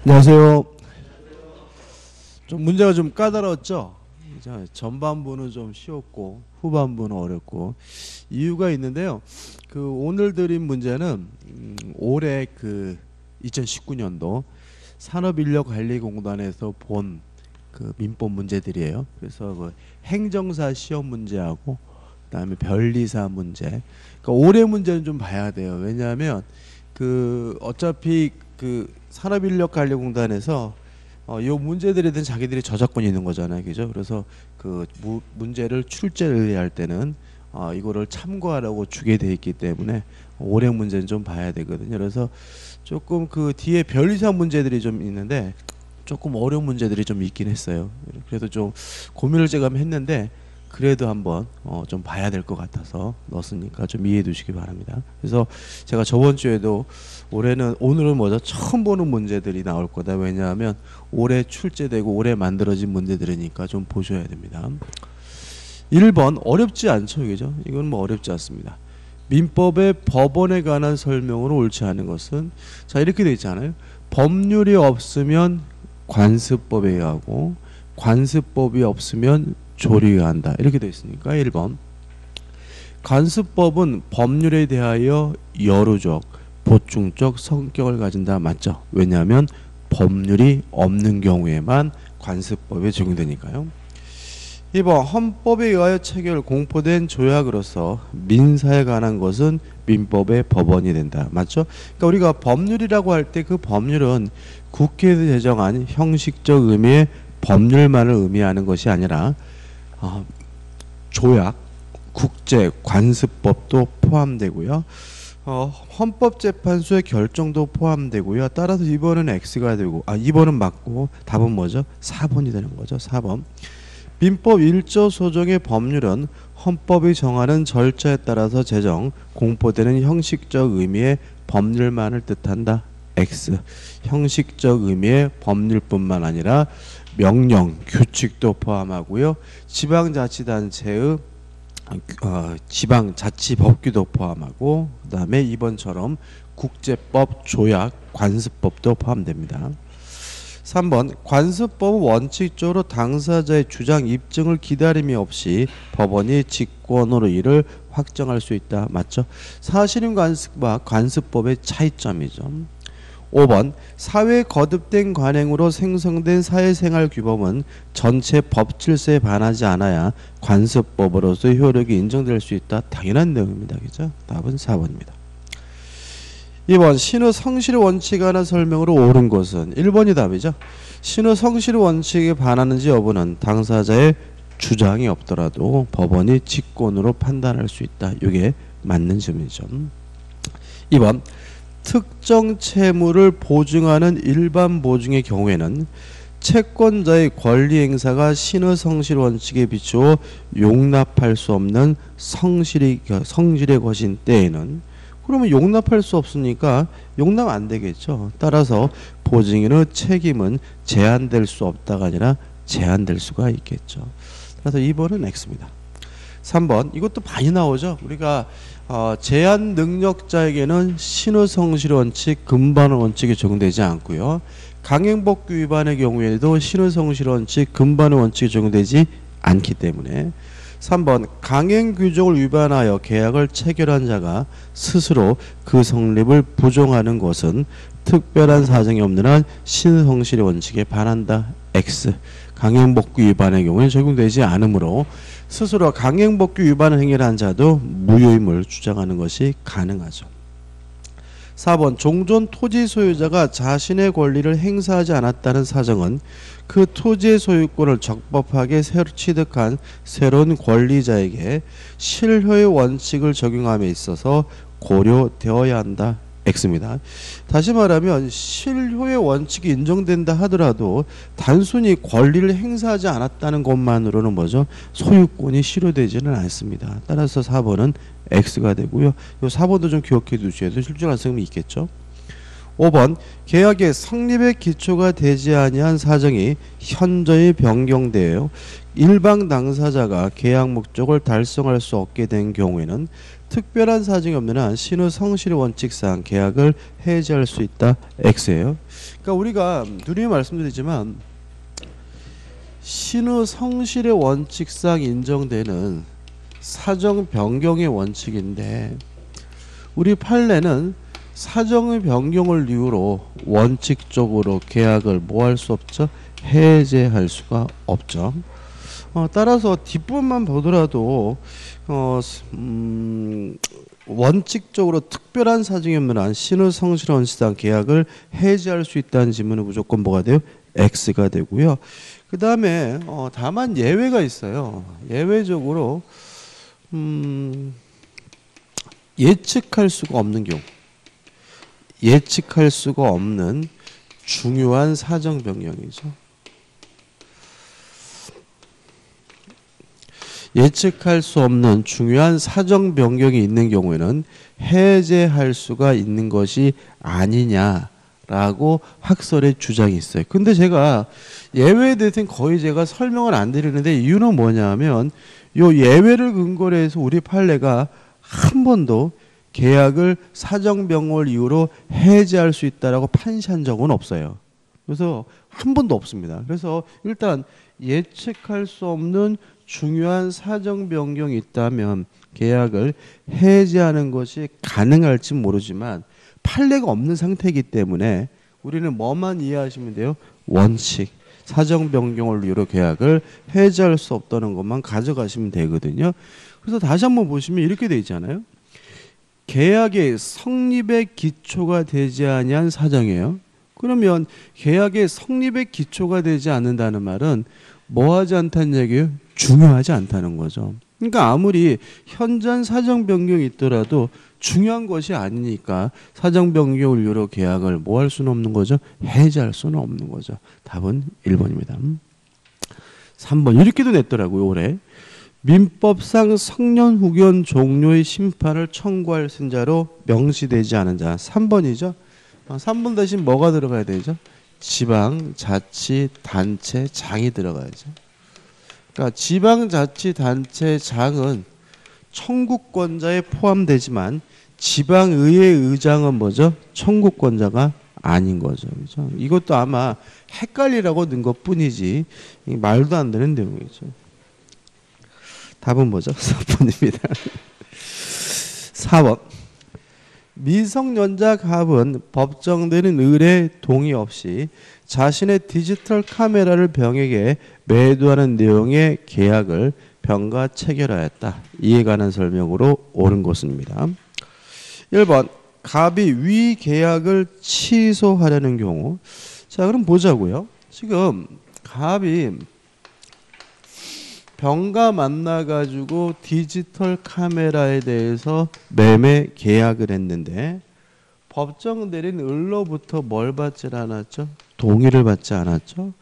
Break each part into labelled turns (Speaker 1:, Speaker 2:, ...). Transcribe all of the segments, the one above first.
Speaker 1: 안녕하세요. 좀 문제가 좀 까다로웠죠? 전반부는 좀 쉬웠고 후반부는 어렵고 이유가 있는데요. 오늘 드린 문제는 올해 2019년도 산업인력관리공단에서 본 민법 문제들이에요. 그래서 행정사 시험 문제하고 그다음에 변리사 문제. 올해 문제는 좀 봐야 돼요. 왜냐하면 어차피 산업인력관리공단에서 이 문제들에 대한 자기들이 저작권이 있는 거잖아요, 그죠? 그래서 문제를 출제를 의뢰할 때는 이거를 참고하라고 주게 돼 있기 때문에 올해 문제는 좀 봐야 되거든요. 그래서 조금 뒤에 변리사 문제들이 좀 있는데 조금 어려운 문제들이 좀 있긴 했어요. 그래서 좀 고민을 제가 했는데 그래도 한번 좀 봐야 될 것 같아서 넣었으니까 좀 이해해 주시기 바랍니다. 그래서 제가 저번 주에도 오늘은 먼저 처음 보는 문제들이 나올 거다. 왜냐하면 올해 출제되고 올해 만들어진 문제들이니까 좀 보셔야 됩니다. 1번 어렵지 않죠, 그죠? 이건 뭐 어렵지 않습니다. 민법의 법원에 관한 설명으로 옳지 않은 것은 자 이렇게 돼 있잖아요. 법률이 없으면 관습법에 의하고 관습법이 없으면 조리에 의한다. 이렇게 되어 있으니까 1번 관습법은 법률에 대하여 여루적, 보충적 성격을 가진다. 맞죠? 왜냐하면 법률이 없는 경우에만 관습법에 적용되니까요. 2번 헌법에 의하여 체결 공포된 조약으로서 민사에 관한 것은 민법의 법원이 된다. 맞죠? 그러니까 우리가 법률이라고 할 때 그 법률은 국회에서 제정한 형식적 의미의 법률만을 의미하는 것이 아니라 조약, 국제, 관습법도 포함되고요. 헌법재판소의 결정도 포함되고요. 따라서 2번은 X가 되고 2번은 맞고 답은 뭐죠? 4번이 되는 거죠. 4번. 민법 1조 소정의 법률은 헌법이 정하는 절차에 따라서 제정, 공포되는 형식적 의미의 법률만을 뜻한다. X. 형식적 의미의 법률뿐만 아니라 명령, 규칙도 포함하고요. 지방자치단체의 지방자치법규도 포함하고 그 다음에 2번처럼 국제법, 조약, 관습법도 포함됩니다. 3번 관습법은 원칙적으로 당사자의 주장 입증을 기다림이 없이 법원이 직권으로 이를 확정할 수 있다. 맞죠? 사실임 관습과 관습법의 차이점이죠. 5번 사회에 거듭된 관행으로 생성된 사회생활 규범은 전체 법 질서에 반하지 않아야 관습법으로서 효력이 인정될 수 있다. 당연한 내용입니다. 그죠? 답은 4번입니다. 2번 신의 성실의 원칙에 관한 설명으로 옳은 것은 1번이 답이죠. 신의 성실의 원칙에 반하는지 여부는 당사자의 주장이 없더라도 법원이 직권으로 판단할 수 있다. 이게 맞는 점이죠. 2번 특정 채무를 보증하는 일반 보증의 경우에는 채권자의 권리 행사가 신의 성실 원칙에 비추어 용납할 수 없는 성실의 것인 때에는 그러면 용납할 수 없으니까 용납 안 되겠죠. 따라서 보증인의 책임은 제한될 수 없다가 아니라 제한될 수가 있겠죠. 그래서 2번은 X입니다. 3번 이것도 많이 나오죠. 우리가 제한 능력자에게는 신의 성실 원칙, 금반 원칙이 적용되지 않고요. 강행법규 위반의 경우에도 신의 성실 원칙, 금반의 원칙이 적용되지 않기 때문에 3번 강행규정을 위반하여 계약을 체결한 자가 스스로 그 성립을 부정하는 것은 특별한 사정이 없는 한 신의 성실의 원칙에 반한다. X. 강행법규 위반의 경우에 적용되지 않으므로 스스로 강행법규 위반 행위를 한 자도 무효임을 주장하는 것이 가능하죠. 4번 종전 토지 소유자가 자신의 권리를 행사하지 않았다는 사정은 그 토지의 소유권을 적법하게 취득한 새로운 권리자에게 실효의 원칙을 적용함에 있어서 고려되어야 한다. X입니다. 다시 말하면 실효의 원칙이 인정된다 하더라도 단순히 권리를 행사하지 않았다는 것만으로는 뭐죠? 소유권이 실효되지는 않습니다. 따라서 4번은 X가 되고요. 이 4번도 좀 기억해 두셔야 돼요. 실질 가능성이 있겠죠. 5번 계약의 성립의 기초가 되지 아니한 사정이 현저히 변경되어 일방 당사자가 계약 목적을 달성할 수 없게 된 경우에는 특별한 사정이 없는 한 신의 성실의 원칙상 계약을 해지할 수 있다. X예요. 그러니까 우리가 누누이 말씀드리지만 신의 성실의 원칙상 인정되는 사정 변경의 원칙인데 우리 판례는 사정의 변경을 이유로 원칙적으로 계약을 뭐 할 수 없죠? 해제할 수가 없죠. 따라서 뒷부분만 보더라도 원칙적으로 특별한 사정이 없는 한 신의 성실 원칙상 계약을 해지할 수 있다는 지문은 무조건 뭐가 돼요? X가 되고요. 그 다음에 다만 예외가 있어요. 예외적으로 예측할 수가 없는 경우, 예측할 수가 없는 중요한 사정 변경이죠. 예측할 수 없는 중요한 사정 변경이 있는 경우에는 해제할 수가 있는 것이 아니냐라고 학설의 주장이 있어요. 근데 제가 예외에 대해서는 거의 제가 설명을 안 드리는데 이유는 뭐냐면 요 예외를 근거로 해서 우리 판례가 한 번도 계약을 사정 변경을 이유로 해제할 수 있다라고 판시한 적은 없어요. 그래서 한 번도 없습니다. 그래서 일단 예측할 수 없는 중요한 사정 변경이 있다면 계약을 해지하는 것이 가능할지 모르지만 판례가 없는 상태이기 때문에 우리는 뭐만 이해하시면 돼요? 원칙, 사정 변경을 이유로 계약을 해지할 수 없다는 것만 가져가시면 되거든요. 그래서 다시 한번 보시면 이렇게 돼 있잖아요. 계약의 성립의 기초가 되지 아니한 사정이에요. 그러면 계약의 성립의 기초가 되지 않는다는 말은 뭐하지 않다는 얘기예요? 중요하지 않다는 거죠. 그러니까 아무리 현장 사정 변경이 있더라도 중요한 것이 아니니까 사정 변경을 이유로 계약을 뭐 할 수는 없는 거죠? 해지할 수는 없는 거죠. 답은 1번입니다. 3번 이렇게도 냈더라고요. 올해. 민법상 성년 후견 종료의 심판을 청구할 승자로 명시되지 않은 자. 3번이죠. 3번 대신 뭐가 들어가야 되죠? 지방자치단체장이 들어가야죠. 그러니까 지방자치단체장은 청구권자에 포함되지만 지방의회 의장은 뭐죠? 청구권자가 아닌 거죠. 그렇죠? 이것도 아마 헷갈리라고 넣은 것뿐이지 말도 안 되는 내용이죠. 답은 뭐죠? 4번입니다. 4번. 미성년자 갑은 법정되는 의뢰 동의 없이 자신의 디지털 카메라를 병에게 매도하는 내용의 계약을 병과 체결하였다. 이에 관한 설명으로 옳은 것입니다. 1번. 갑이 위 계약을 취소하려는 경우. 자, 그럼 보자고요. 지금 갑이 병과 만나가지고 디지털 카메라에 대해서 매매 계약을 했는데 법정 대리인 을로부터 뭘 받지 않았죠? 동의를 받지 않았죠?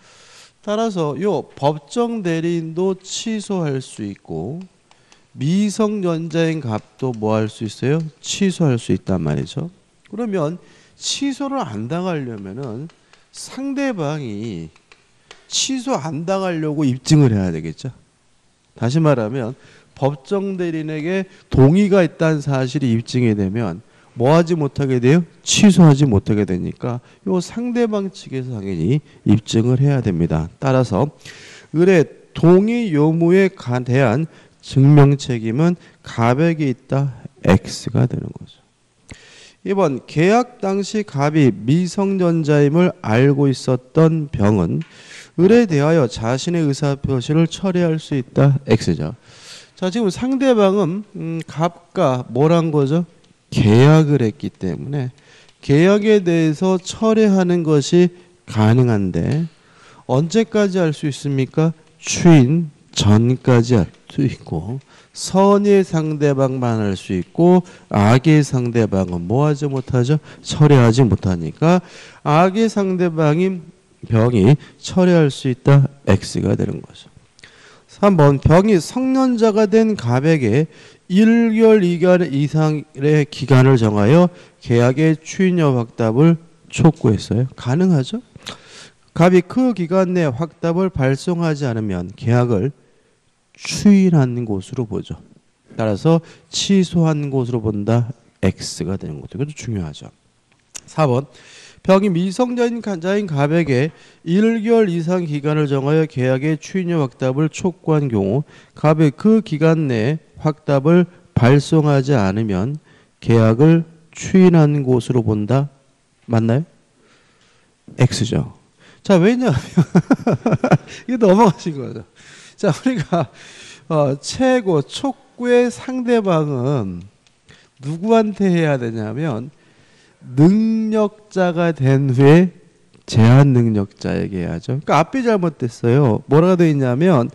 Speaker 1: 따라서 요 법정 대리인도 취소할 수 있고 미성년자인 갑도 뭐 할 수 있어요? 취소할 수 있단 말이죠. 그러면 취소를 안 당하려면은 상대방이 취소 안 당하려고 입증을 해야 되겠죠. 다시 말하면 법정 대리인에게 동의가 있다는 사실이 입증이 되면 뭐 하지 못하게 돼요? 취소하지 못하게 되니까 요 상대방 측에서 당연히 입증을 해야 됩니다. 따라서 의뢰 동의 요무에 대한 증명 책임은 갑에게 있다. X가 되는 거죠. 2번 계약 당시 갑이 미성년자임을 알고 있었던 병은 을에 대하여 자신의 의사표시를 철회할 수 있다. X죠. 자, 지금 상대방은 갑과 뭐란 거죠? 계약을 했기 때문에 계약에 대해서 철회하는 것이 가능한데 언제까지 할 수 있습니까? 추인 전까지 할 수 있고 선의 상대방만 할 수 있고 악의 상대방은 뭐 하지 못하죠? 철회하지 못하니까 악의 상대방인 병이 철회할 수 있다. X가 되는 거죠. 3번 병이 성년자가 된 갑에게 1개월 2개월 이상의 기간을 정하여 계약의 추인여 확답을 촉구했어요. 가능하죠? 갑이 그 기간 내 확답을 발송하지 않으면 계약을 추인하는 것으로 보죠. 따라서 취소한 것으로 본다. X가 되는 것도 이것도 중요하죠. 4번 병이 미성자인 갑에게 1개월 이상 기간을 정하여 계약의 추인료 확답을 촉구한 경우 갑이 그 기간 내에 확답을 발송하지 않으면 계약을 추인한 것으로 본다. 맞나요? X죠. 자, 왜냐하면 이거 넘어가신 거죠. 자, 우리가 최고 촉구의 상대방은 누구한테 해야 되냐면 능력자가 된 후에 제한 능력자에게 해야죠. 그러니까 앞이 잘못됐어요. 뭐라고 되어 있냐면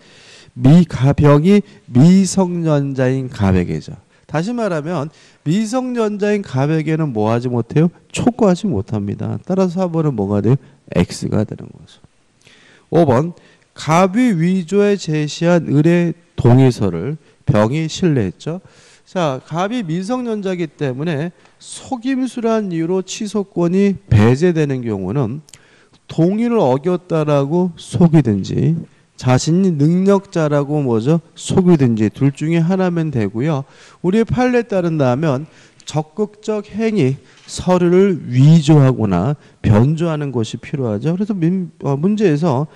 Speaker 1: 병이 미성년자인 갑에게죠. 다시 말하면 미성년자인 갑에게는 뭐 하지 못해요? 촉구하지 못합니다. 따라서 4번은 뭐가 돼요? X가 되는 거죠. 5번 갑이 위조에 제시한 의뢰 동의서를 병이 신뢰했죠. 자, 갑이 미성년자이기 때문에 속임수란 이유로 취소권이 배제되는 경우는 동의를 어겼다라고 속이든지 자신이 능력자라고 뭐죠? 속이든지 둘 중에 하나면 되고요. 우리의 판례에 따른다면 적극적 행위, 서류를 위조하거나 변조하는 것이 필요하죠. 그래서 문제에서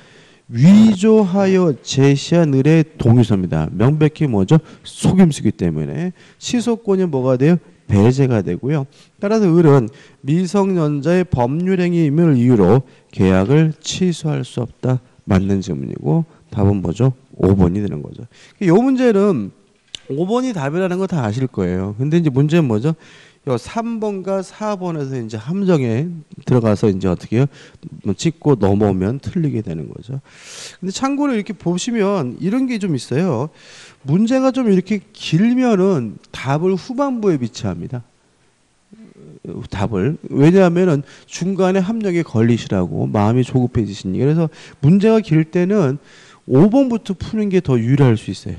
Speaker 1: 위조하여 제시한 의뢰 동의서입니다. 명백히 뭐죠? 속임수기 때문에 취소권이 뭐가 돼요? 배제가 되고요. 따라서 을은 미성년자의 법률행위임을 이유로 계약을 취소할 수 없다. 맞는 질문이고 답은 뭐죠? 5번이 되는 거죠. 이 문제는 5번이 답이라는 거 다 아실 거예요. 근데 이제 문제는 뭐죠? 3번과 4번에서 이제 함정에 들어가서 이제 어떻게 해요? 찍고 넘어오면 틀리게 되는 거죠. 근데 참고로 이렇게 보시면 이런 게 좀 있어요. 문제가 좀 이렇게 길면은 답을 후반부에 비치합니다. 답을. 왜냐하면은 중간에 함정에 걸리시라고 마음이 조급해지시니. 그래서 문제가 길 때는 5번부터 푸는 게 더 유리할 수 있어요.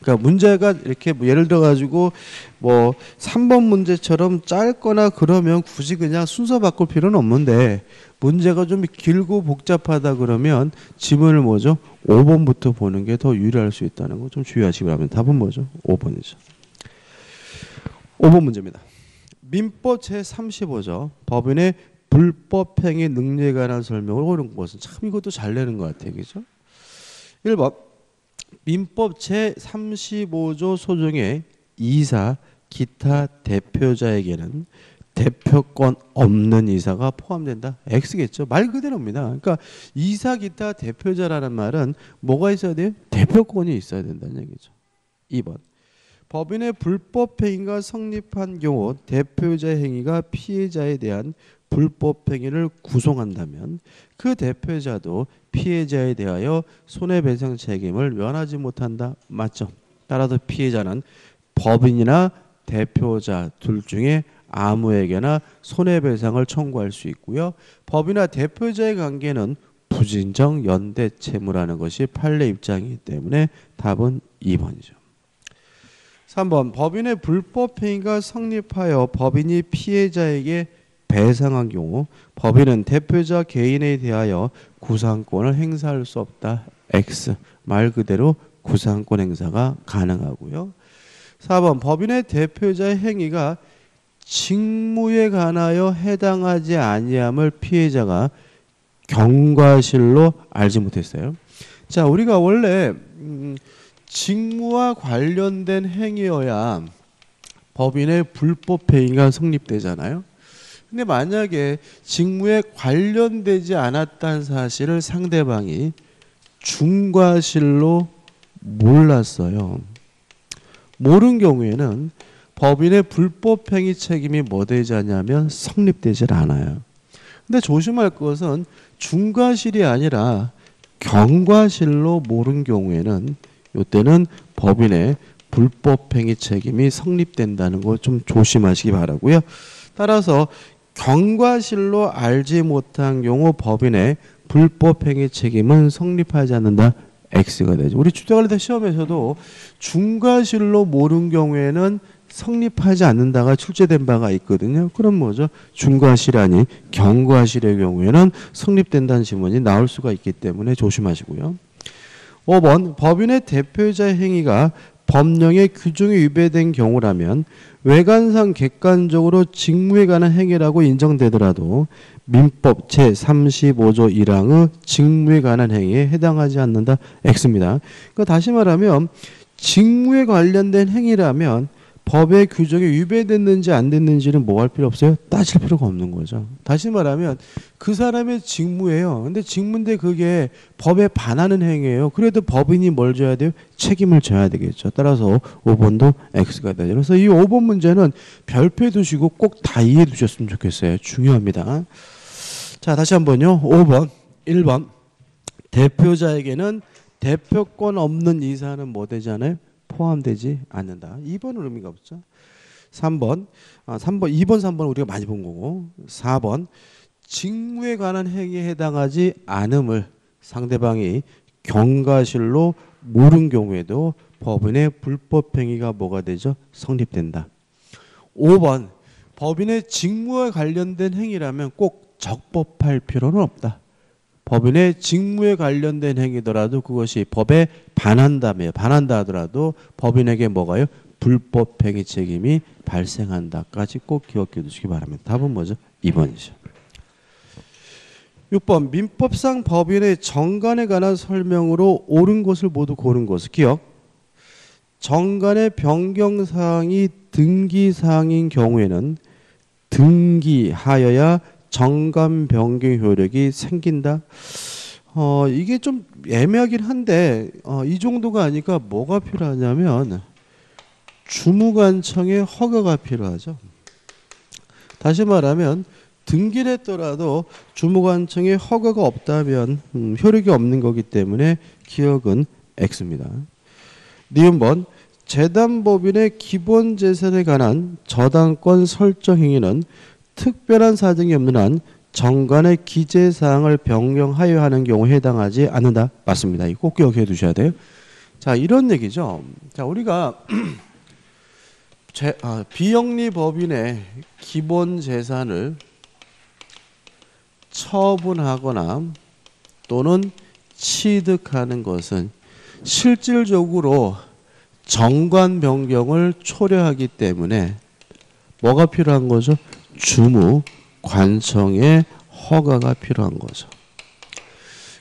Speaker 1: 그러니까 문제가 이렇게 예를 들어 가지고 뭐 3번 문제처럼 짧거나 그러면 굳이 그냥 순서 바꿀 필요는 없는데 문제가 좀 길고 복잡하다 그러면 지문을 뭐죠? 5번부터 보는 게 더 유리할 수 있다는 거 좀 주의하시기 바랍니다. 답은 뭐죠? 5번이죠. 5번 문제입니다. 민법 제35조 법인의 불법행위 능력에 관한 설명을 옳은 것은 참 이것도 잘 내는 것 같아요. 그죠? 1번 민법 제35조 소정의 이사 기타 대표자에게는 대표권 없는 이사가 포함된다. X겠죠. 말 그대로입니다. 그러니까 이사 기타 대표자라는 말은 뭐가 있어야 돼요? 대표권이 있어야 된다는 얘기죠. 2번 법인의 불법 행위가 성립한 경우 대표자의 행위가 피해자에 대한 불법 행위를 구성한다면 그 대표자도 피해자에 대하여 손해배상 책임을 면하지 못한다. 맞죠? 따라서 피해자는 법인이나 대표자 둘 중에 아무에게나 손해배상을 청구할 수 있고요. 법이나 대표자의 관계는 부진정 연대 채무라는 것이 판례 입장이기 때문에 답은 2번이죠. 3번 법인의 불법 행위가 성립하여 법인이 피해자에게 배상한 경우 법인은 대표자 개인에 대하여 구상권을 행사할 수 없다. X. 말 그대로 구상권 행사가 가능하고요. 4번 법인의 대표자의 행위가 직무에 관하여 해당하지 아니함을 피해자가 경과실로 알지 못했어요. 자, 우리가 원래 직무와 관련된 행위여야 법인의 불법 행위가 성립되잖아요. 근데 만약에 직무에 관련되지 않았다는 사실을 상대방이 중과실로 몰랐어요. 모르는 경우에는 법인의 불법 행위 책임이 뭐 되지 않냐면 성립되질 않아요. 근데 조심할 것은 중과실이 아니라 경과실로 모르는 경우에는 이때는 법인의 불법 행위 책임이 성립된다는 거 좀 조심하시기 바라고요. 따라서 경과실로 알지 못한 경우 법인의 불법 행위 책임은 성립하지 않는다. X가 되죠. 우리 주택관리사 시험에서도 중과실로 모르는 경우에는 성립하지 않는다가 출제된 바가 있거든요. 그럼 뭐죠? 중과실이 아닌 경과실의 경우에는 성립된다는 지문이 나올 수가 있기 때문에 조심하시고요. 5번 법인의 대표자의 행위가 법령의 규정에 위배된 경우라면 외관상 객관적으로 직무에 관한 행위라고 인정되더라도 민법 제35조 1항의 직무에 관한 행위에 해당하지 않는다. X입니다. 그러니까 다시 말하면 직무에 관련된 행위라면 법의 규정에 위배됐는지 안 됐는지는 뭐 할 필요 없어요? 따질 필요가 없는 거죠. 다시 말하면 그 사람의 직무예요. 근데 직무인데 그게 법에 반하는 행위예요. 그래도 법인이 뭘 져야 돼요? 책임을 져야 되겠죠. 따라서 5번도 X가 되죠. 그래서 이 5번 문제는 별표에 두시고 꼭 다 이해해 두셨으면 좋겠어요. 중요합니다. 자, 다시 한번요. 5번, 1번. 대표자에게는 대표권 없는 이사는 뭐 되잖아요? 포함되지 않는다. 2번은 의미가 없죠. 2번, 3번 우리가 많이 본 거고. 4번, 직무에 관한 행위에 해당하지 않음을 상대방이 경과실로 모른 경우에도 법인의 불법 행위가 뭐가 되죠? 성립된다. 5번, 법인의 직무와 관련된 행위라면 꼭 적법할 필요는 없다. 법인의 직무에 관련된 행위더라도 그것이 법에 반한다 하더라도 법인에게 뭐가요? 불법 행위 책임이 발생한다까지 꼭 기억해 두시기 바랍니다. 답은 뭐죠? 2번이죠. 6번 민법상 법인의 정관에 관한 설명으로 옳은 것을 모두 고른 것을 기억. 정관의 변경사항이 등기사항인 경우에는 등기하여야 정관 변경 효력이 생긴다. 이게 좀 애매하긴 한데 이 정도가 아니까 뭐가 필요하냐면 주무관청의 허가가 필요하죠. 다시 말하면 등기를 했더라도 주무관청의 허가가 없다면 효력이 없는 거기 때문에 기억은 X입니다. 니은번 재단법인의 기본재산에 관한 저당권 설정 행위는 특별한 사정이 없는 한 정관의 기재사항을 변경하여 하는 경우에 해당하지 않는다. 맞습니다. 이거 꼭 기억해 두셔야 돼요. 자, 이런 얘기죠. 자, 우리가 비영리법인의 기본재산을 처분하거나 또는 취득하는 것은 실질적으로 정관 변경을 초래하기 때문에 뭐가 필요한 거죠? 주무관청의 허가가 필요한 거죠.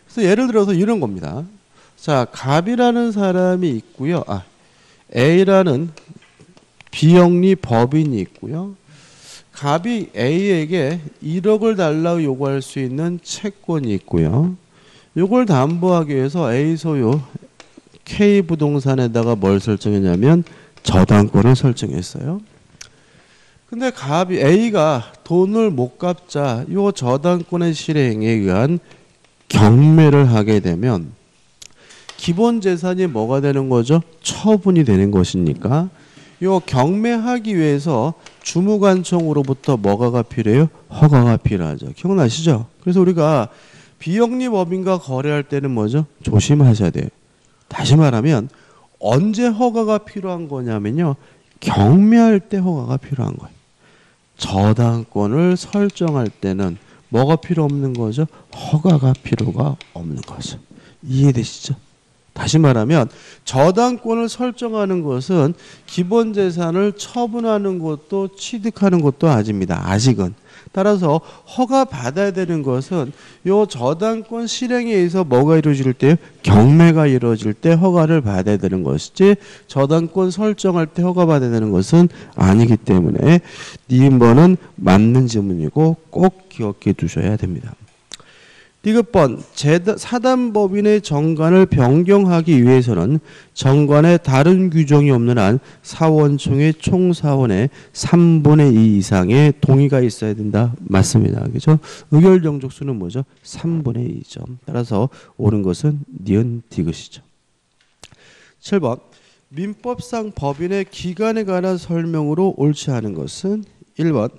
Speaker 1: 그래서 예를 들어서 이런 겁니다. 자, 갑이라는 사람이 있고요. A라는 비영리 법인이 있고요. 갑이 A에게 1억을 달라고 요구할 수 있는 채권이 있고요. 이걸 담보하기 위해서 A 소유 K부동산에다가 뭘 설정했냐면 저당권을 설정했어요. 근데 갑이 A가 돈을 못 갚자 이 저당권의 실행에 의한 경매를 하게 되면 기본 재산이 뭐가 되는 거죠? 처분이 되는 것이니까 이 경매하기 위해서 주무관청으로부터 뭐가 필요해요? 허가가 필요하죠. 기억나시죠? 그래서 우리가 비영리법인과 거래할 때는 뭐죠? 조심하셔야 돼요. 다시 말하면 언제 허가가 필요한 거냐면요. 경매할 때 허가가 필요한 거예요. 저당권을 설정할 때는 뭐가 필요 없는 거죠? 허가가 필요가 없는 거죠. 이해되시죠? 다시 말하면 저당권을 설정하는 것은 기본 재산을 처분하는 것도 취득하는 것도 아닙니다. 아직은. 따라서 허가 받아야 되는 것은 이 저당권 실행에 의해서 뭐가 이루어질 때요? 경매가 이루어질 때 허가를 받아야 되는 것이지 저당권 설정할 때 허가 받아야 되는 것은 아니기 때문에 니은번은 맞는 질문이고 꼭 기억해 두셔야 됩니다. 디귿번 사단법인의 정관을 변경하기 위해서는 정관에 다른 규정이 없는 한 사원총회 총사원의 3분의 2 이상의 동의가 있어야 된다. 맞습니다. 그죠? 의결정족수는 뭐죠? 3분의 2죠. 따라서 옳은 것은 니은 디귿이죠. 7번 민법상 법인의 기간에 관한 설명으로 옳지 않은 것은 1번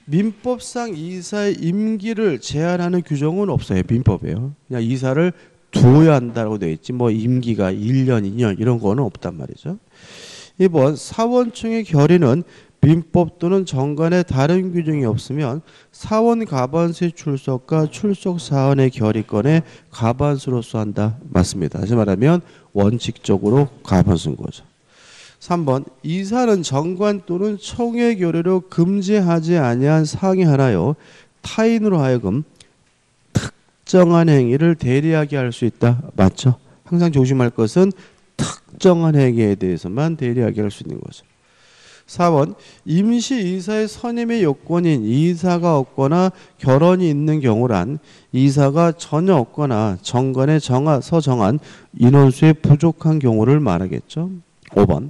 Speaker 1: 민법상 이사의 임기를 제한하는 규정은 없어요. 민법에요. 그냥 이사를 두어야 한다고 되어 있지 뭐 임기가 1년, 2년 이런 거는 없단 말이죠. 2번 사원총의 결의는 민법 또는 정관에 다른 규정이 없으면 사원 가반수의 출석과 출석 사원의 결의권에 가반수로서 한다. 맞습니다. 다시 말하면 원칙적으로 가반수인 거죠. 3번 이사는 정관 또는 청의 결의로 금지하지 아니한 사항이 하나요 타인으로 하여금 특정한 행위를 대리하게 할 수 있다. 맞죠? 항상 조심할 것은 특정한 행위에 대해서만 대리하게 할 수 있는 거죠. 4번 임시이사의 선임의 요건인 이사가 없거나 결혼이 있는 경우란 이사가 전혀 없거나 정관에 정한 인원수에 부족한 경우를 말하겠죠. 5번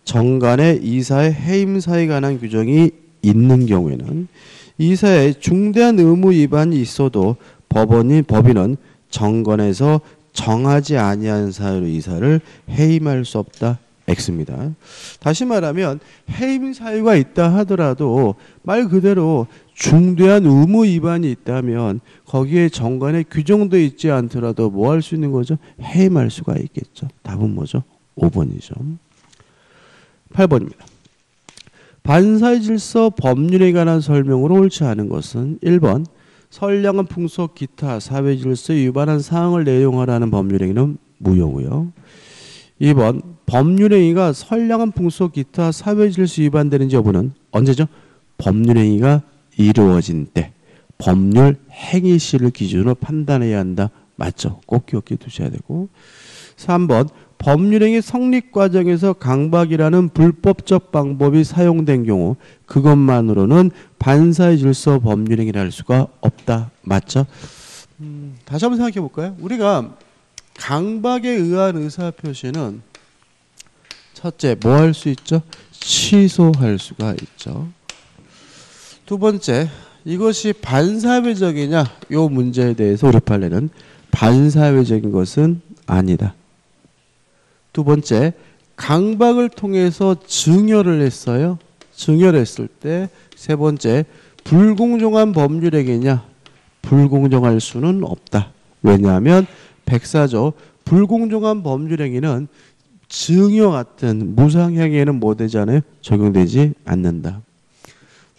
Speaker 1: 정관에 이사의 해임사에 관한 규정이 있는 경우에는 이사의 중대한 의무 위반이 있어도 법인은 정관에서 정하지 아니한 사유로 이사를 해임할 수 없다. X입니다. 다시 말하면 해임 사유가 있다 하더라도 말 그대로 중대한 의무 위반이 있다면 거기에 정관에 규정도 있지 않더라도 뭐 할 수 있는 거죠? 해임할 수가 있겠죠. 답은 뭐죠? 5번이죠. 8번입니다. 반사의 질서 법률에 관한 설명으로 옳지 않은 것은 1번 선량한 풍속 기타 사회 질서에 위반한 사항을 내용하라는 법률행위는 무효고요. 2번 법률행위가 선량한 풍속 기타 사회 질서 위반되는지 여부는 언제죠? 법률행위가 이루어진 때 법률 행위시를 기준으로 판단해야 한다. 맞죠? 꼭 기억해 두셔야 되고 3번 법률행위 성립 과정에서 강박이라는 불법적 방법이 사용된 경우 그것만으로는 반사의 질서 법률행위를 할 수가 없다. 맞죠? 다시 한번 생각해 볼까요? 우리가 강박에 의한 의사표시는 첫째 뭐 할 수 있죠? 취소할 수가 있죠. 두 번째 이것이 반사회적이냐 이 문제에 대해서 우리 판례는 반사회적인 것은 아니다. 두 번째 강박을 통해서 증여를 했어요. 증여를 했을 때 세 번째 불공정한 법률행위냐 불공정할 수는 없다. 왜냐하면 백사조 불공정한 법률행위는 증여 같은 무상행위에는 뭐 되지 않아요? 적용되지 않는다.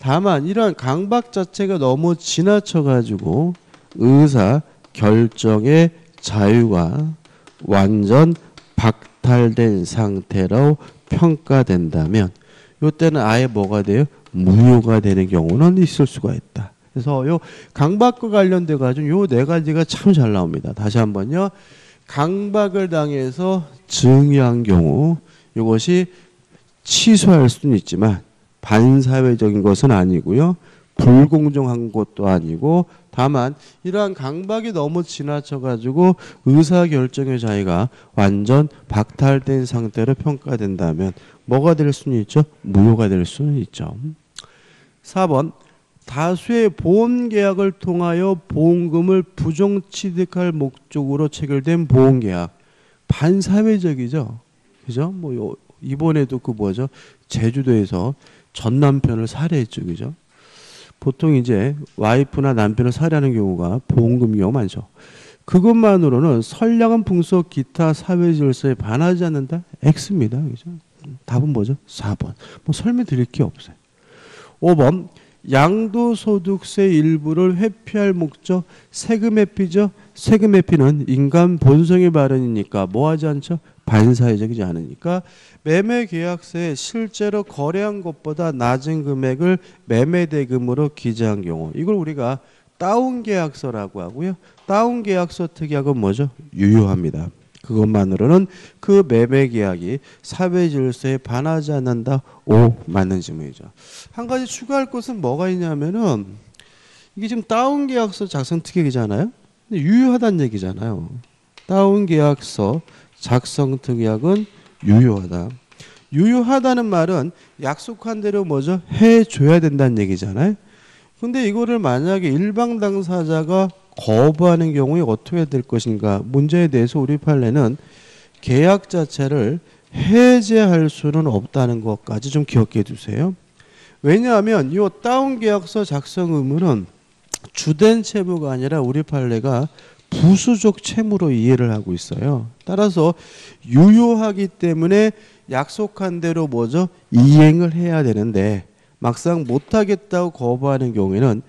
Speaker 1: 다만 이러한 강박 자체가 너무 지나쳐 가지고 의사 결정의 자유가 완전 박탈된 상태로 평가된다면 이때는 아예 뭐가 돼요? 무효가 되는 경우는 있을 수가 있다. 그래서 요 강박과 관련돼 가지고 요 네 가지가 참 잘 나옵니다. 다시 한번요. 강박을 당해서 증여한 경우 이것이 취소할 수는 있지만 반사회적인 것은 아니고요. 불공정한 것도 아니고 다만 이러한 강박이 너무 지나쳐 가지고 의사결정의 자유가 완전 박탈된 상태로 평가된다면 뭐가 될 수는 있죠? 무효가 될 수는 있죠. 4번 다수의 보험계약을 통하여 보험금을 부정취득할 목적으로 체결된 보험계약 반사회적이죠. 그죠? 뭐 이번에도 그 뭐죠? 제주도에서 전 남편을 살해했죠. 그죠? 보통 이제 와이프나 남편을 살해하는 경우가 보험금 경우 많죠. 그것만으로는 선량한 풍속 기타 사회 질서에 반하지 않는다? X입니다. 그죠? 답은 뭐죠? 4번. 뭐 설명드릴 게 없어요. 5번 양도소득세 일부를 회피할 목적 세금 회피죠. 세금 회피는 인간 본성의 발언이니까 뭐 하지 않죠? 반사회적이지 않으니까 매매계약서에 실제로 거래한 것보다 낮은 금액을 매매대금으로 기재한 경우 이걸 우리가 다운계약서라고 하고요. 다운계약서 특약은 뭐죠? 유효합니다. 그것만으로는 그 매매계약이 사회질서에 반하지 않는다. 오, 맞는 질문이죠. 한 가지 추가할 것은 뭐가 있냐면은 이게 지금 다운계약서 작성 특약이잖아요. 근데 유효하다는 얘기잖아요. 다운계약서 작성 특약은 유효하다. 유효하다는 말은 약속한 대로 뭐죠? 해줘야 된다는 얘기잖아요. 근데 이거를 만약에 일방 당사자가 거부하는 경우에 어떻게 될 것인가 문제에 대해서 우리 판례는 계약 자체를 해제할 수는 없다는 것까지 좀 기억해 두세요. 왜냐하면 이 다운계약서 작성 의무는 주된 채무가 아니라 우리 판례가 부수적 채무로 이해를 하고 있어요. 따라서 유효하기 때문에 약속한 대로 뭐죠? 이행을 해야 되는데 막상 못하겠다고 거부하는 경우에는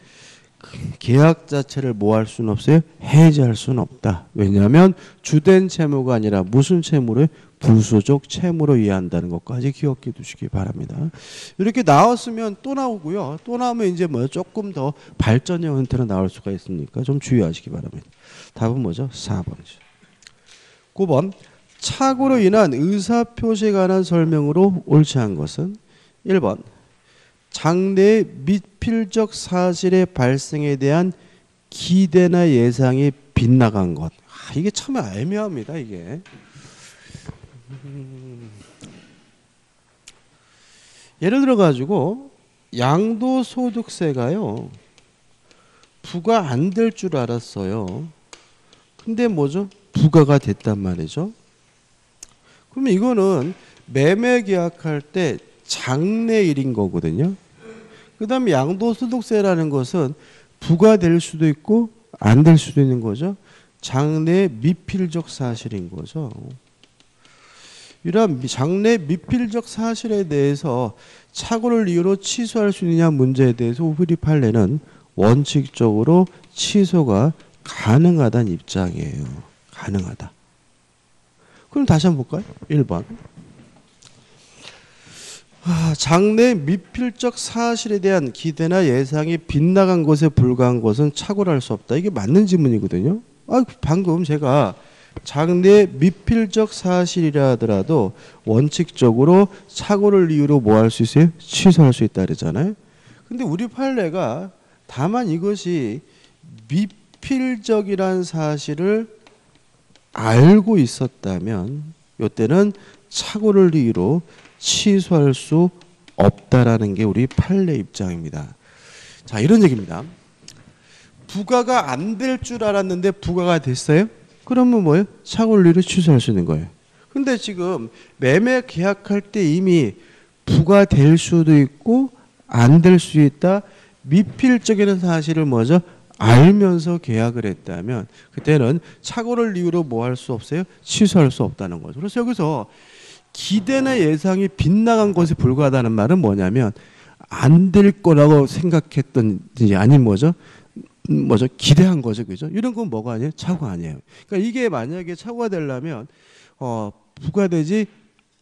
Speaker 1: 계약 자체를 뭐 할 수는 없어요? 해지할 수는 없다. 왜냐하면 주된 채무가 아니라 무슨 채무를 불소족 채무로 이해한다는 것까지 기억해 두시기 바랍니다. 이렇게 나왔으면 또 나오고요. 또 나오면 이제 뭐 조금 더 발전형 형태로 나올 수가 있으니까 좀 주의하시기 바랍니다. 답은 뭐죠? 4번이죠. 9번 착오로 인한 의사표시에 관한 설명으로 옳지 않은 것은 1번 장래의 미필적 사실의 발생에 대한 기대나 예상이 빗나간 것. 이게 참 애매합니다. 이게. 예를 들어 가지고 양도소득세가요. 부과 안 될 줄 알았어요. 근데 뭐죠? 부과가 됐단 말이죠. 그러면 이거는 매매 계약할 때 장래일인 거거든요. 그 다음에 양도소득세라는 것은 부과될 수도 있고 안 될 수도 있는 거죠. 장래 미필적 사실인 거죠. 이러한 장래 미필적 사실에 대해서 착오를 이유로 취소할 수 있느냐 문제에 대해서 우리 판례는 원칙적으로 취소가 가능하다는 입장이에요. 가능하다. 그럼 다시 한번 볼까요? 1번. 장래 미필적 사실에 대한 기대나 예상이 빗나간 것에 불과한 것은 착오를 할 수 없다. 이게 맞는 질문이거든요. 방금 제가 장래 미필적 사실이라 하더라도 원칙적으로 착오를 이유로 뭐 할 수 있어요? 취소할 수 있다 그러잖아요. 근데 우리 판례가 다만 이것이 미필적이란 사실을 알고 있었다면 이때는 착오를 이유로 취소할 수 없다라는 게 우리 판례 입장입니다. 자, 이런 얘기입니다. 부과가 안 될 줄 알았는데 부과가 됐어요? 그러면 뭐예요? 착오를 이유로 취소할 수 있는 거예요. 근데 지금 매매 계약할 때 이미 부과될 수도 있고 안 될 수 있다. 미필적인 사실을 뭐죠? 알면서 계약을 했다면 그때는 착오를 이유로 뭐 할 수 없어요? 취소할 수 없다는 거죠. 그래서 여기서 기대나 예상이 빗나간 것에 불과하다는 말은 뭐냐면 안 될 거라고 생각했던지 아니면 뭐죠? 기대한 거죠. 그죠? 이런 건 뭐가 아니에요? 착오가 아니에요. 그러니까 이게 만약에 착오가 되려면 부과되지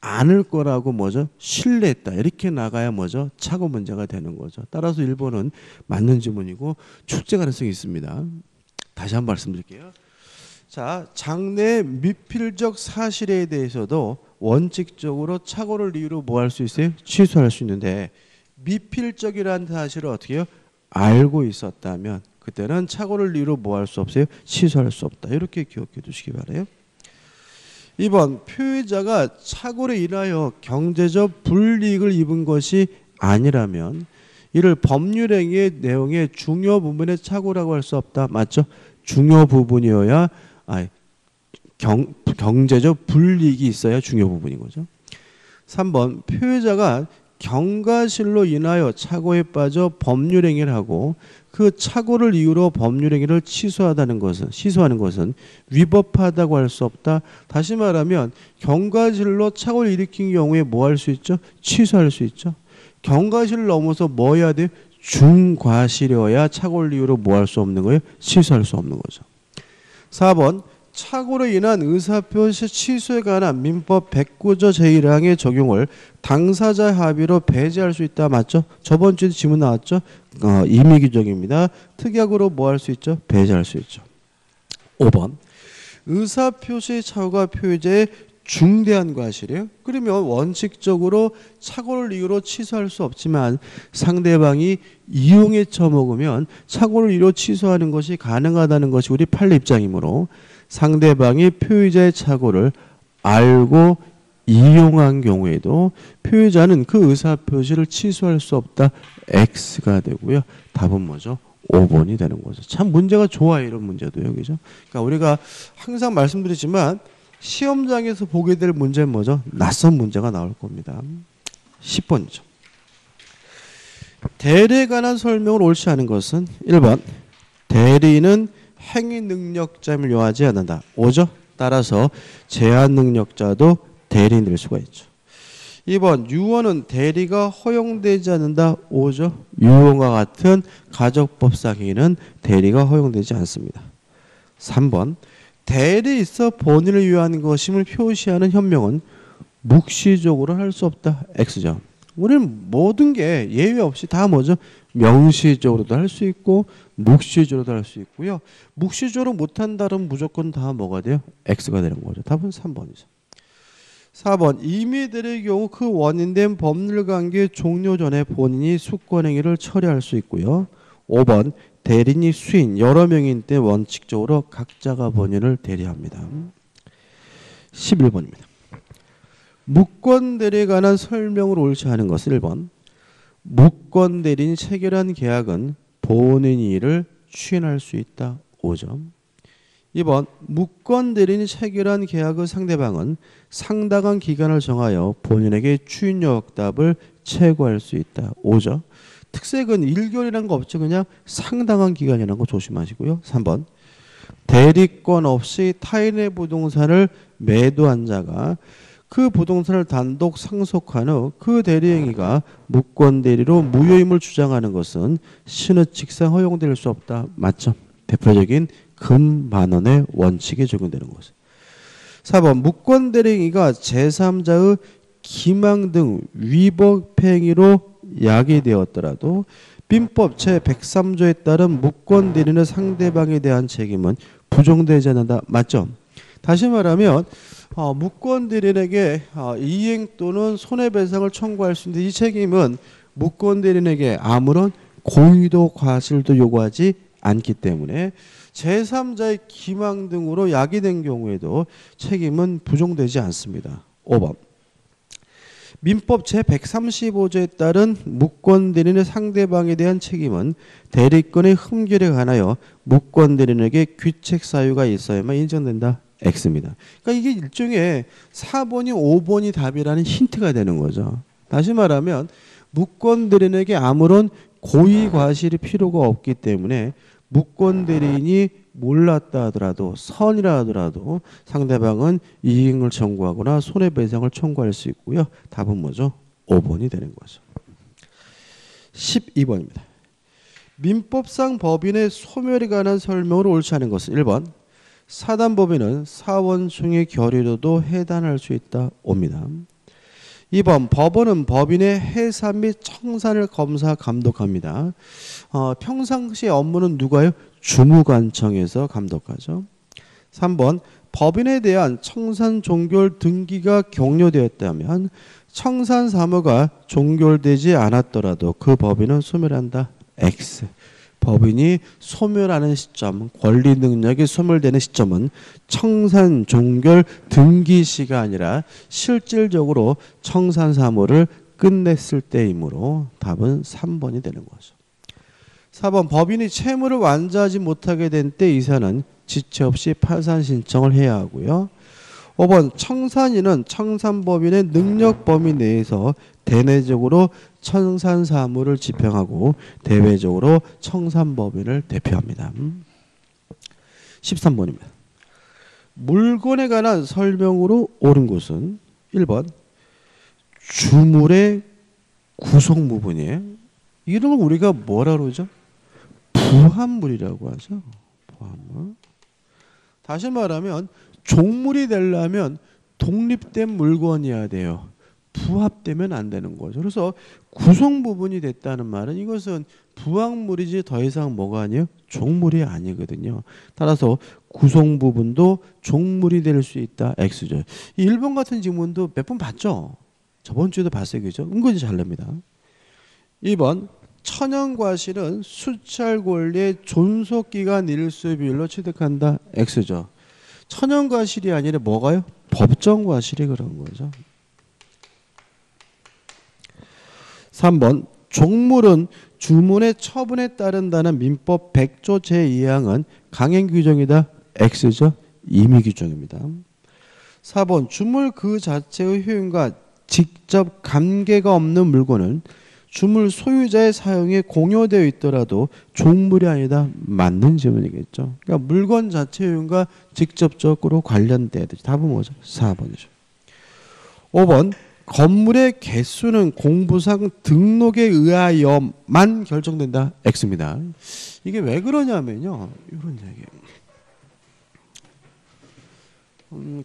Speaker 1: 않을 거라고 뭐죠? 신뢰했다. 이렇게 나가야 뭐죠? 착오 문제가 되는 거죠. 따라서 1번은 맞는 지문이고 출제 가능성이 있습니다. 다시 한번 말씀드릴게요. 자, 장래 미필적 사실에 대해서도 원칙적으로 착오를 이유로 뭐 할 수 있어요? 취소할 수 있는데 미필적이라는 사실을 어떻게 해요? 알고 있었다면 그때는 착오를 이유로 뭐 할 수 없어요? 취소할 수 없다. 이렇게 기억해 두시기 바라요. 2번 표의자가 착오로 인하여 경제적 불이익을 입은 것이 아니라면 이를 법률행위의 내용의 중요 부분의 착오라고 할 수 없다. 맞죠? 중요 부분이어야 경제적 불이익이 있어야 중요 부분인 거죠. 3번 표의자가 경과실로 인하여 착오에 빠져 법률행위를 하고 그 착오를 이유로 법률행위를 취소하는 것은 위법하다고 할 수 없다. 다시 말하면 경과실로 착오를 일으킨 경우에 뭐 할 수 있죠? 취소할 수 있죠. 경과실을 넘어서 뭐 해야 돼요? 중과실이어야 착오를 이유로 뭐 할 수 없는 거예요? 취소할 수 없는 거죠. 4번 착오로 인한 의사표시 취소에 관한 민법 109조 제1항의 적용을 당사자 합의로 배제할 수 있다. 맞죠? 저번 주에 질문 나왔죠? 임의 규정입니다. 특약으로 뭐 할 수 있죠? 배제할 수 있죠. 5번 의사표시 착오가 표의자의 중대한 과실이에요. 그러면 원칙적으로 착오를 이유로 취소할 수 없지만 상대방이 이용에 처먹으면 착오를 이유로 취소하는 것이 가능하다는 것이 우리 판례 입장이므로 상대방이 표의자의 착오를 알고 이용한 경우에도 표의자는 그 의사표시를 취소할 수 없다. X가 되고요. 답은 뭐죠? 5번이 되는 거죠. 참 문제가 좋아요. 이런 문제도요. 그죠? 그러니까 우리가 항상 말씀드리지만 시험장에서 보게 될 문제는 뭐죠? 낯선 문제가 나올 겁니다. 10번이죠. 대리에 관한 설명을 옳지 않은 것은 1번 대리는 행위 능력자임을 요하지 않는다. 5죠. 따라서 제한 능력자도 대리인 될 수가 있죠. 2번 유언은 대리가 허용되지 않는다. O죠. 유언과 같은 가족법상 행위는 대리가 허용되지 않습니다. 3번 대리 있어 본인을 위한 것임을 표시하는 현명은 묵시적으로 할 수 없다. X죠. 우리는 모든 게 예외 없이 다 뭐죠? 명시적으로도 할 수 있고 묵시적으로도 할 수 있고요. 묵시적으로 못한다면 무조건 다 뭐가 돼요? X가 되는 거죠. 답은 3번이죠. 4번 이미 대리의 경우 그 원인된 법률관계 종료 전에 본인이 수권행위를 처리할 수 있고요. 5번 대리인이 수인 여러 명인 때 원칙적으로 각자가 본인을 대리합니다. 11번입니다. 무권대리에 관한 설명을 옳지 않은 것은 1번 무권대리인이 체결한 계약은 본인이 이를 추인할 수 있다. 5점. 2번 무권대리인이 체결한 계약의 상대방은 상당한 기간을 정하여 본인에게 추인 요약답을 채구할 수 있다. 5점. 특색은 1개월이라는 거 없죠. 그냥 상당한 기간이라는 거 조심하시고요. 3번 대리권 없이 타인의 부동산을 매도한 자가 그 부동산을 단독 상속한 후 그 대리행위가 무권대리로 무효임을 주장하는 것은 신의칙상 허용될 수 없다. 맞죠? 대표적인 금 만원의 원칙에 적용되는 것은. 4번 무권대리행위가 제3자의 기망 등 위법 행위로 야기되었더라도 민법 제103조에 따른 무권대리인의 상대방에 대한 책임은 부정되지 않는다. 맞죠? 다시 말하면 무권대리인에게 이행 또는 손해배상을 청구할 수 있는데 이 책임은 무권대리인에게 아무런 고의도 과실도 요구하지 않기 때문에 제3자의 기망 등으로 야기된 경우에도 책임은 부정되지 않습니다. 5번 민법 제135조에 따른 무권대리인의 상대방에 대한 책임은 대리권의 흠결에 관하여 무권대리인에게 귀책 사유가 있어야만 인정된다. X입니다. 그러니까 이게 일종의 4번이 5번이 답이라는 힌트가 되는 거죠. 다시 말하면 무권대리인에게 아무런 고의 과실이 필요가 없기 때문에 무권대리인이 몰랐다 하더라도 선이라 하더라도 상대방은 이익을 청구하거나 손해배상을 청구할 수 있고요. 답은 뭐죠? 5번이 되는 거죠. 12번입니다. 민법상 법인의 소멸에 관한 설명을 옳지 않은 것은 1번 사단법인은 사원총의 결의로도 해단할 수 있다. 옵니다. 2번 법원은 법인의 해산 및 청산을 검사 감독합니다. 평상시 업무는 누가요? 주무관청에서 감독하죠. 3번 법인에 대한 청산 종결 등기가 격려되었다면 청산 사무가 종결되지 않았더라도 그 법인은 소멸한다. X. 법인이 소멸하는 시점, 권리 능력이 소멸되는 시점은 청산 종결 등기시가 아니라 실질적으로 청산 사무를 끝냈을 때이므로 답은 3번이 되는 거죠. 4번 법인이 채무를 완주하지 못하게 된 때 이사는 지체 없이 파산 신청을 해야 하고요. 5번 청산인은 청산법인의 능력 범위 내에서 대내적으로 청산사무를 집행하고 대외적으로 청산법인을 대표합니다. 13번입니다. 물건에 관한 설명으로 옳은 것은 1번 주물의 구성 부분이에요. 이런 걸 우리가 뭐라 그러죠? 부합물이라고 하죠. 부합물. 다시 말하면 종물이 되려면 독립된 물건이어야 돼요. 부합되면 안 되는 거죠. 그래서 구성 부분이 됐다는 말은 이것은 부합물이지 더 이상 뭐가 아니에요? 종물이 아니거든요. 따라서 구성 부분도 종물이 될 수 있다. X죠. 이 1번 같은 지문도 몇 번 봤죠? 저번 주에도 봤어요. 그죠? 은근히 잘 납니다. 2번 천연과실은 수찰 권리의 존속기간 일수 비율로 취득한다. X죠. 천연과실이 아니라 뭐가요? 법정과실이 그런 거죠. 3번 종물은 주문의 처분에 따른다는 민법 100조 제2항은 강행 규정이다. X죠. 임의 규정입니다. 4번 주물 그 자체의 효용과 직접 관계가 없는 물건은 주물 소유자의 사용에 공여되어 있더라도 종물이 아니다. 맞는 질문이겠죠. 그러니까 물건 자체 효용과 직접적으로 관련돼야 되죠. 답은 뭐죠? 4번이죠. 5번 건물의 개수는 공부상 등록에 의하여만 결정된다. X입니다. 이게 왜 그러냐면요. 이런 얘기예요.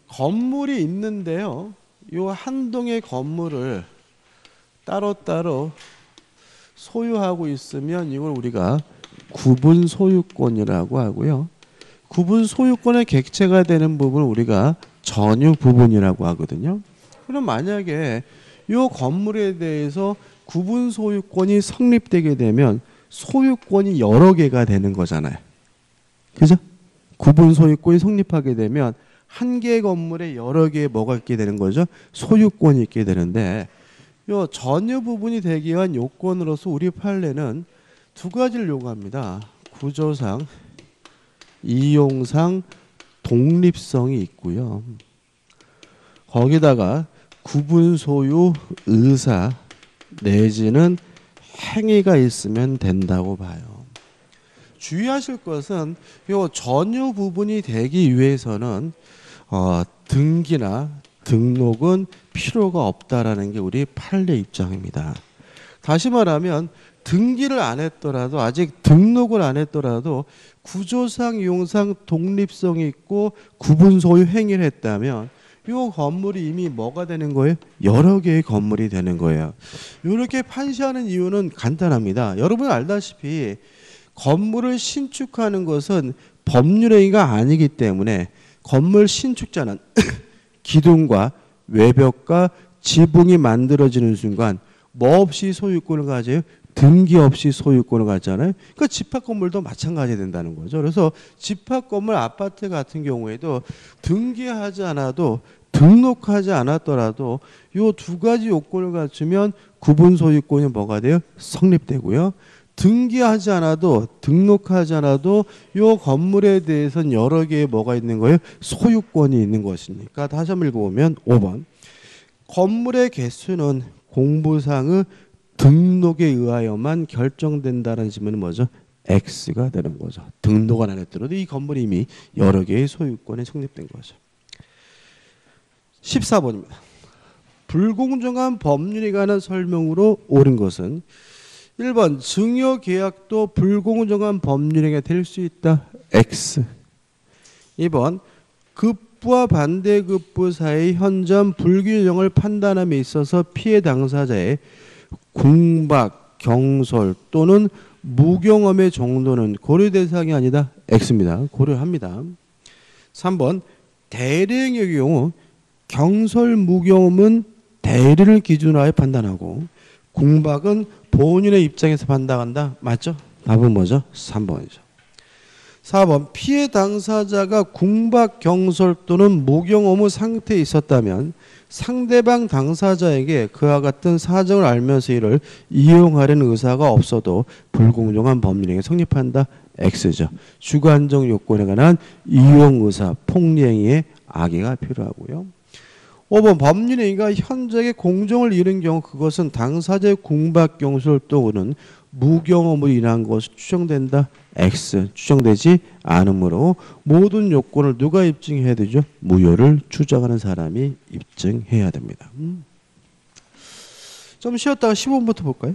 Speaker 1: 건물이 있는데요. 이 한 동의 건물을 따로따로 소유하고 있으면 이걸 우리가 구분 소유권이라고 하고요. 구분 소유권의 객체가 되는 부분을 우리가 전유 부분이라고 하거든요. 그럼 만약에 이 건물에 대해서 구분 소유권이 성립되게 되면 소유권이 여러 개가 되는 거잖아요. 그죠? 구분 소유권이 성립하게 되면 한 개의 건물에 여러 개의 뭐가 있게 되는 거죠? 소유권이 있게 되는데 요 전유 부분이 되기 위한 요건으로서 우리 판례는 두 가지를 요구합니다. 구조상, 이용상, 독립성이 있고요. 거기다가 구분 소유, 의사 내지는 행위가 있으면 된다고 봐요. 주의하실 것은 요 전유 부분이 되기 위해서는 등기나 등록은 필요가 없다라는 게 우리 판례 입장입니다. 다시 말하면 등기를 안 했더라도 아직 등록을 안 했더라도 구조상, 이용상 독립성이 있고 구분 소유 행위를 했다면 이 건물이 이미 뭐가 되는 거예요? 여러 개의 건물이 되는 거예요. 이렇게 판시하는 이유는 간단합니다. 여러분 알다시피 건물을 신축하는 것은 법률행위가 아니기 때문에 건물 신축자는 기둥과 외벽과 지붕이 만들어지는 순간 뭐 없이 소유권을 가져요? 등기 없이 소유권을 갖잖아요. 그러니까 집합 건물도 마찬가지 된다는 거죠. 그래서 집합 건물 아파트 같은 경우에도 등기하지 않아도 등록하지 않았더라도 이 두 가지 요건을 갖추면 구분 소유권이 뭐가 돼요? 성립되고요. 등기하지 않아도 등록하지 않아도 이 건물에 대해서는 여러 개의 뭐가 있는 거예요? 소유권이 있는 것이니까 다시 한번 읽어보면 5번 건물의 개수는 공부상의 등록에 의하여만 결정된다는 질문은 뭐죠? X가 되는 거죠. 등록은 안 했더라도 이 건물이 이미 여러 개의 소유권에 성립된 거죠. 14번입니다. 불공정한 법률에 관한 설명으로 옳은 것은 1번 증여계약도 불공정한 법률행위가 될 수 있다. X. 2번 급부와 반대급부 사이의 현저한 불균형을 판단함에 있어서 피해 당사자의 궁박, 경솔 또는 무경험의 정도는 고려 대상이 아니다. X입니다. 고려합니다. 3번 대리행위의 경우 경솔, 무경험은 대리를 기준으로 하여 판단하고 궁박은 본인의 입장에서 판단한다. 맞죠? 답은 뭐죠? 3번이죠. 4번 피해 당사자가 궁박, 경솔 또는 무경험의 상태에 있었다면 상대방 당사자에게 그와 같은 사정을 알면서 이를 이용하려는 의사가 없어도 불공정한 법률행위 성립한다. X죠. 주관적 요건에 관한 이용 의사, 폭리행위의 악의가 필요하고요. 5번 법률행위가 현저하게 공정을 잃은 경우 그것은 당사자의 궁박, 경솔 또는 무경험으로 인한 것으로 추정된다. X. 추정되지 않으므로 모든 요건을 누가 입증해야 되죠? 무효를 주장하는 사람이 입증해야 됩니다. 좀 쉬었다가 15번부터 볼까요?